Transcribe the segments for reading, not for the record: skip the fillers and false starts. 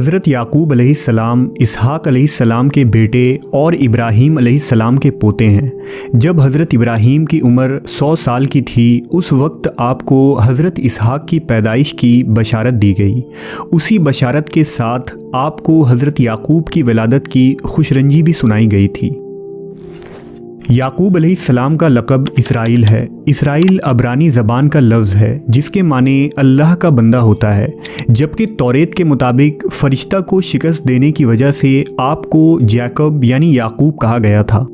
हज़रत याकूब अलैहिस्सलाम इसहाक अलैहिस्सलाम के बेटे और इब्राहीम अलैहिस्सलाम के पोते हैं। जब हज़रत इब्राहीम की उम्र 100 साल की थी उस वक्त आपको हज़रत इसहाक की पैदाइश की बशारत दी गई। उसी बशारत के साथ आपको हज़रत याकूब की विलादत की खुशरंजी भी सुनाई गई थी। याकूब अलैहिस्सलाम का लक़ब इसराइल है। इसराइल अब्रानी ज़बान का लफ्ज़ है जिसके माने अल्लाह का बंदा होता है, जबकि तौरेत के मुताबिक फ़रिश्ता को शिकस्त देने की वजह से आपको जैकब यानी याकूब कहा गया था।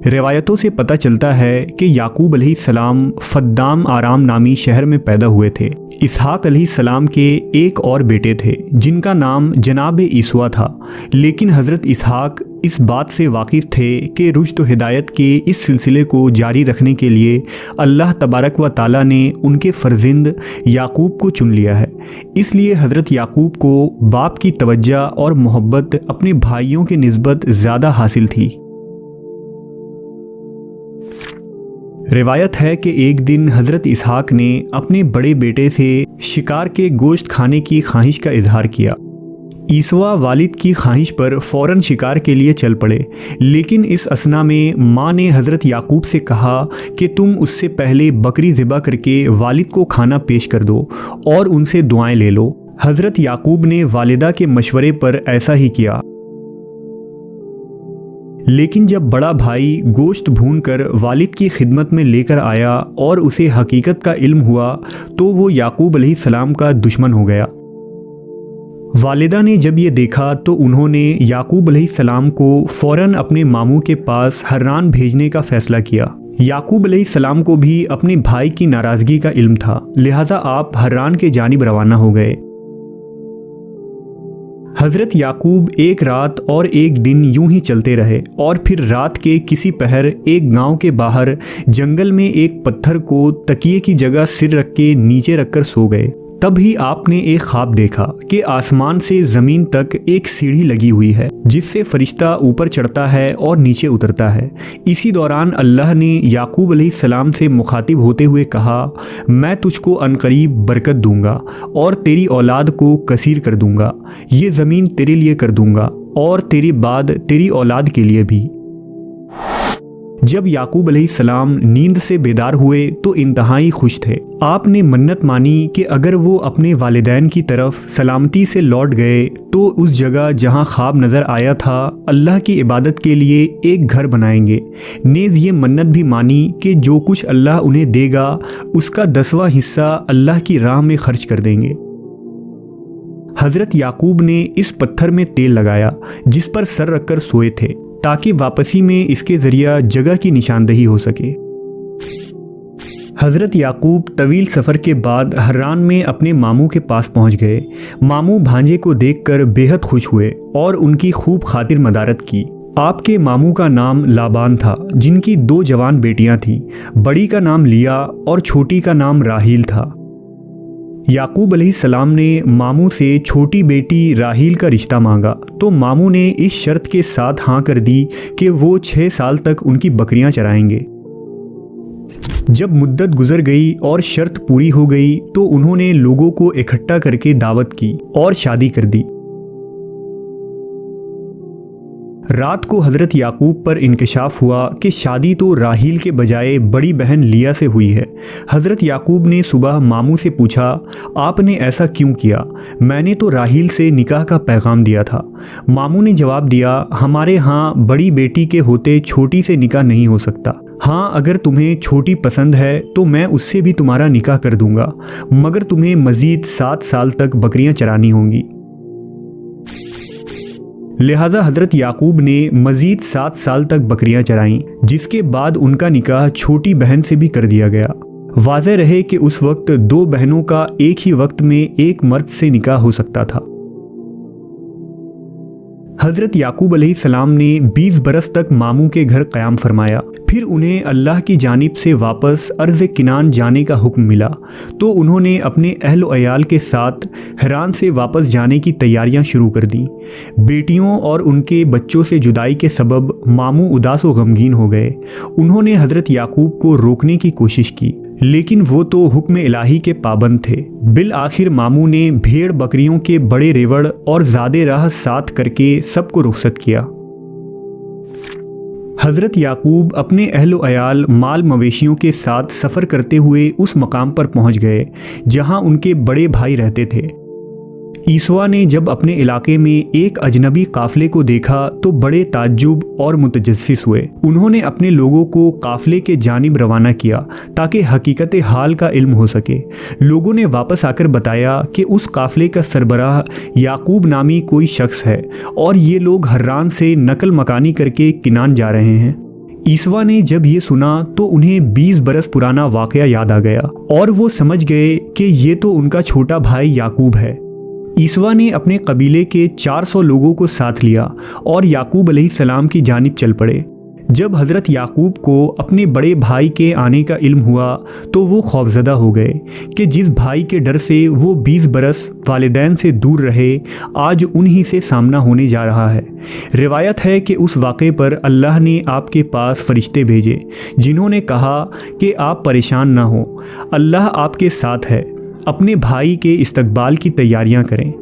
रिवायतों से पता चलता है कि याकूब अलैहिस्सलाम फद्दाम आराम नामी शहर में पैदा हुए थे। इसहाक अलैहिस्सलाम के एक और बेटे थे जिनका नाम जनाब ईसवा था, लेकिन हज़रत इसहाक इस बात से वाकिफ़ थे कि रुश्द व हिदायत के इस सिलसिले को जारी रखने के लिए अल्लाह तबारक व ताला ने उनके फ़र्जिंद याकूब को चुन लिया है। इसलिए हज़रत याकूब को बाप की तवज्जो और मोहब्बत अपने भाइयों के निस्बत ज़्यादा हासिल थी। रिवायत है कि एक दिन हज़रत इसहाक ने अपने बड़े बेटे से शिकार के गोश्त खाने की ख्वाहिश का इजहार किया। ईसवा वालिद की ख्वाहिश पर फ़ौरन शिकार के लिए चल पड़े, लेकिन इस असना में माँ ने हज़रत याकूब से कहा कि तुम उससे पहले बकरी ज़िबा करके वालिद को खाना पेश कर दो और उनसे दुआएं ले लो। हज़रत याकूब ने वालिदा के मशवरे पर ऐसा ही किया। लेकिन जब बड़ा भाई गोश्त भूनकर वालिद की खिदमत में लेकर आया और उसे हकीकत का इल्म हुआ तो वो याकूब अलैहिस्सलाम का दुश्मन हो गया। वालिदा ने जब ये देखा तो उन्होंने याकूब अलैहिस्सलाम को फ़ौरन अपने मामू के पास हर्रान भेजने का फ़ैसला किया। याकूब अलैहिस्सलाम को भी अपने भाई की नाराज़गी का इल्म था, लिहाजा आप हर्रान के जानिब रवाना हो गए। हज़रत याकूब एक रात और एक दिन यूं ही चलते रहे और फिर रात के किसी पहर एक गांव के बाहर जंगल में एक पत्थर को तकिए की जगह सिर रख के नीचे रखकर सो गए। तभी आपने एक ख्वाब देखा कि आसमान से ज़मीन तक एक सीढ़ी लगी हुई है जिससे फरिश्ता ऊपर चढ़ता है और नीचे उतरता है। इसी दौरान अल्लाह ने याकूब अलैहिस्सलाम से मुखातिब होते हुए कहा, मैं तुझको अनकरीब बरकत दूंगा और तेरी औलाद को कसीर कर दूंगा। ये ज़मीन तेरे लिए कर दूंगा और तेरे बाद तेरी औलाद के लिए भी। जब याकूब अलैहिस्सलाम नींद से बेदार हुए तो इंतहाई खुश थे। आपने मन्नत मानी कि अगर वो अपने वालिदैन की तरफ सलामती से लौट गए तो उस जगह जहां ख्वाब नज़र आया था अल्लाह की इबादत के लिए एक घर बनाएंगे। नेज़ ये मन्नत भी मानी कि जो कुछ अल्लाह उन्हें देगा उसका 10वां हिस्सा अल्लाह की राह में खर्च कर देंगे। हज़रत याकूब ने इस पत्थर में तेल लगाया जिस पर सर रखकर सोए थे ताकि वापसी में इसके ज़रिया जगह की निशानदही हो सके। हज़रत याकूब तवील सफ़र के बाद हर्रान में अपने मामू के पास पहुंच गए। मामू भांजे को देखकर बेहद खुश हुए और उनकी खूब खातिर मदारत की। आपके मामू का नाम लाबान था जिनकी 2 जवान बेटियां थीं। बड़ी का नाम लिया और छोटी का नाम राहील था। याकूब अलैहिस्सलाम ने मामू से छोटी बेटी राहील का रिश्ता मांगा तो मामू ने इस शर्त के साथ हाँ कर दी कि वो 6 साल तक उनकी बकरियां चराएंगे। जब मुद्दत गुजर गई और शर्त पूरी हो गई तो उन्होंने लोगों को इकट्ठा करके दावत की और शादी कर दी। रात को हज़रत याकूब पर इंकशाफ हुआ कि शादी तो राहील के बजाय बड़ी बहन लिया से हुई है। हज़रत याकूब ने सुबह मामू से पूछा, आपने ऐसा क्यों किया? मैंने तो राहील से निकाह का पैगाम दिया था। मामू ने जवाब दिया, हमारे यहाँ बड़ी बेटी के होते छोटी से निकाह नहीं हो सकता। हाँ, अगर तुम्हें छोटी पसंद है तो मैं उससे भी तुम्हारा निकाह कर दूंगा, मगर तुम्हें मज़ीद 7 साल तक बकरियां चरानी होंगी। लिहाजा हज़रत याकूब ने मज़ीद 7 साल तक बकरियां चराईं, जिसके बाद उनका निकाह छोटी बहन से भी कर दिया गया। वाज़ेह रहे कि उस वक्त 2 बहनों का एक ही वक्त में एक मर्द से निकाह हो सकता था। हज़रत याकूब अलैहिस्सलाम ने 20 बरस तक मामू के घर क़याम फरमाया। फिर उन्हें अल्लाह की जानिब से वापस अर्ज़ किनान जाने का हुक्म मिला, तो उन्होंने अपने अहल व अयाल के साथ हिरान से वापस जाने की तैयारियां शुरू कर दी। बेटियों और उनके बच्चों से जुदाई के सबब मामू उदास व गमगीन हो गए। उन्होंने हज़रत याकूब को रोकने की कोशिश की, लेकिन वो तो हुक्म इलाही के पाबंद थे। बिल आखिर मामू ने भेड़ बकरियों के बड़े रेवड़ और ज़्यादा राह साथ करके सबको रुखसत किया। हज़रत याकूब अपने अहल व अयाल माल मवेशियों के साथ सफ़र करते हुए उस मकाम पर पहुंच गए जहां उनके बड़े भाई रहते थे। ईसवा ने जब अपने इलाके में एक अजनबी काफ़िले को देखा तो बड़े ताज्जुब और मुतजस्सिस हुए। उन्होंने अपने लोगों को काफ़िले के जानिब रवाना किया ताकि हकीकत हाल का इल्म हो सके। लोगों ने वापस आकर बताया कि उस काफ़िले का सरबराह याकूब नामी कोई शख्स है और ये लोग हर्रान से नकल मकानी करके किनान जा रहे हैं। ईसवा ने जब ये सुना तो उन्हें 20 बरस पुराना वाक़या याद आ गया और वो समझ गए कि ये तो उनका छोटा भाई याकूब है। ईसवा ने अपने कबीले के 400 लोगों को साथ लिया और याकूब अलैहिस्सलाम की जानिब चल पड़े। जब हज़रत याकूब को अपने बड़े भाई के आने का इल्म हुआ तो वो खौफज़दा हो गए कि जिस भाई के डर से वो 20 बरस वालिदैन से दूर रहे, आज उन्हीं से सामना होने जा रहा है। रिवायत है कि उस वाक़े पर अल्लाह ने आपके पास फ़रिश्ते भेजे जिन्होंने कहा कि आप परेशान ना हो, अल्लाह आपके साथ है, अपने भाई के इस्तकबाल की तैयारियां करें।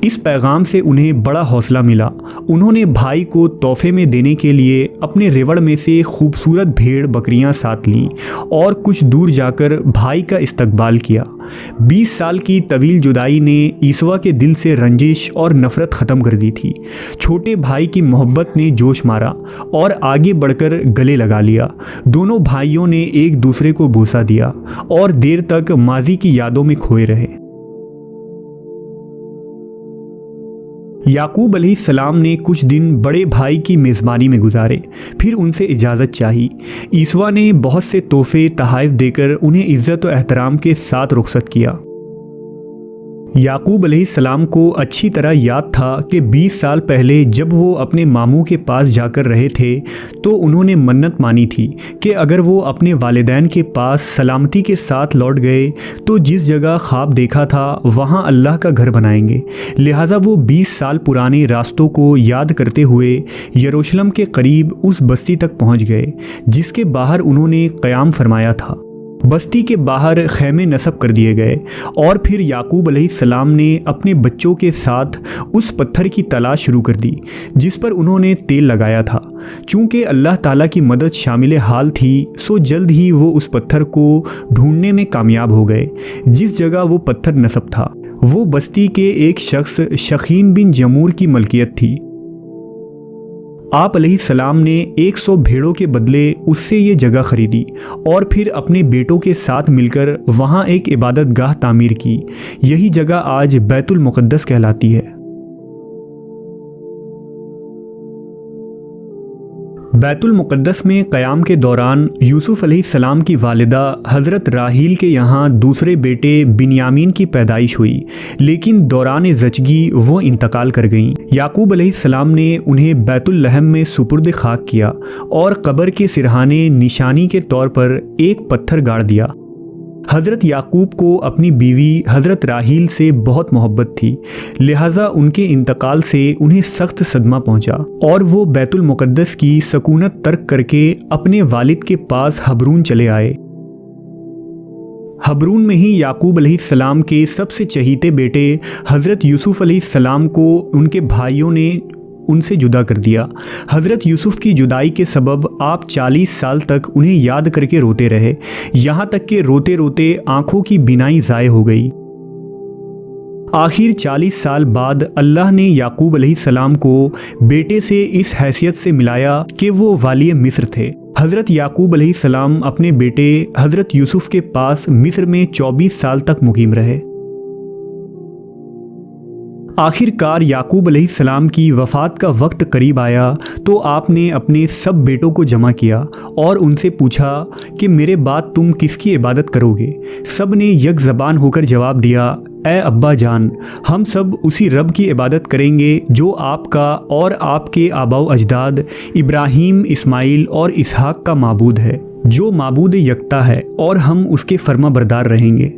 इस पैगाम से उन्हें बड़ा हौसला मिला। उन्होंने भाई को तोहफे में देने के लिए अपने रेवड़ में से खूबसूरत भेड़ बकरियां साथ लीं और कुछ दूर जाकर भाई का इस्तकबाल किया। 20 साल की तवील जुदाई ने ईसवा के दिल से रंजिश और नफ़रत ख़त्म कर दी थी। छोटे भाई की मोहब्बत ने जोश मारा और आगे बढ़कर गले लगा लिया। दोनों भाइयों ने एक दूसरे को बोसा दिया और देर तक माजी की यादों में खोए रहे। याकूब अलैहिस्सलाम ने कुछ दिन बड़े भाई की मेज़बानी में गुजारे, फिर उनसे इजाज़त चाही। ईसवा ने बहुत से तोहफे तहाइफ देकर उन्हें इज़्ज़त व एहतराम के साथ रुखसत किया। याकूब अलैहिस्सलाम को अच्छी तरह याद था कि 20 साल पहले जब वो अपने मामू के पास जाकर रहे थे तो उन्होंने मन्नत मानी थी कि अगर वो अपने वालिदैन के पास सलामती के साथ लौट गए तो जिस जगह ख्वाब देखा था वहाँ अल्लाह का घर बनाएंगे। लिहाजा वो 20 साल पुराने रास्तों को याद करते हुए यरूशलेम के करीब उस बस्ती तक पहुँच गए जिसके बाहर उन्होंने क़याम फरमाया था। बस्ती के बाहर खैमे नस्ब कर दिए गए और फिर याकूब अलैहिस्सलाम ने अपने बच्चों के साथ उस पत्थर की तलाश शुरू कर दी जिस पर उन्होंने तेल लगाया था। चूँकि अल्लाह ताला की मदद शामिल हाल थी सो जल्द ही वो उस पत्थर को ढूंढने में कामयाब हो गए। जिस जगह वो पत्थर नस्ब था वो बस्ती के एक शख्स शकीम बिन जमूर की मलकियत थी। आप अलैहिस्सलाम ने 100 भेड़ों के बदले उससे ये जगह खरीदी और फिर अपने बेटों के साथ मिलकर वहाँ एक इबादत गाह तामीर की। यही जगह आज बैतुल मुक़द्दस कहलाती है। बैतुल मुक़द्दस में क़याम के दौरान यूसुफ़ अलैहिस्सलाम की वालिदा हज़रत राहील के यहाँ दूसरे बेटे बिन्यामीन की पैदाइश हुई, लेकिन दौरान ज़चगी वो इंतकाल कर गईं। याकूब अलैहिस्सलाम ने उन्हें बैतुल लहम में सुपुर्द खाक किया और कब्र के सिरहाने निशानी के तौर पर एक पत्थर गाड़ दिया। हज़रत याकूब को अपनी बीवी हज़रत राहील से बहुत मोहब्बत थी, लिहाजा उनके इंतकाल से उन्हें सख्त सदमा पहुंचा और वो बैतुल मुक़द्दस की सकूनत तर्क करके अपने वालिद के पास हबरून चले आए। हबरून में ही याकूब अलैहिस्सलाम के सबसे चहीते बेटे हज़रत यूसुफ़ अलैहिस्सलाम को उनके भाइयों ने उनसे जुदा कर दिया। हज़रत यूसुफ़ की जुदाई के सबब आप 40 साल तक उन्हें याद करके रोते रहे, यहाँ तक कि रोते रोते आँखों की बिनाई ज़ाय हो गई। आखिर 40 साल बाद अल्लाह ने याकूब अलैहिस्सलाम को बेटे से इस हैसियत से मिलाया कि वो वाली मिस्र थे। हज़रत याकूब अलैहिस्सलाम अपने बेटे हज़रत यूसुफ़ के पास मिस्र में 24 साल तक मुकीम रहे। आखिरकार याकूब अलैहिस्सलाम की वफ़ात का वक्त करीब आया तो आपने अपने सब बेटों को जमा किया और उनसे पूछा कि मेरे बाद तुम किसकी इबादत करोगे। सब ने यक ज़बान होकर जवाब दिया, ए अब्बा जान, हम सब उसी रब की इबादत करेंगे जो आपका और आपके आबाओ अजदाद इब्राहीम, इस्माइल और इसहाक का माबूद है, जो माबूद यकता है, और हम उसके फर्मा बरदार रहेंगे।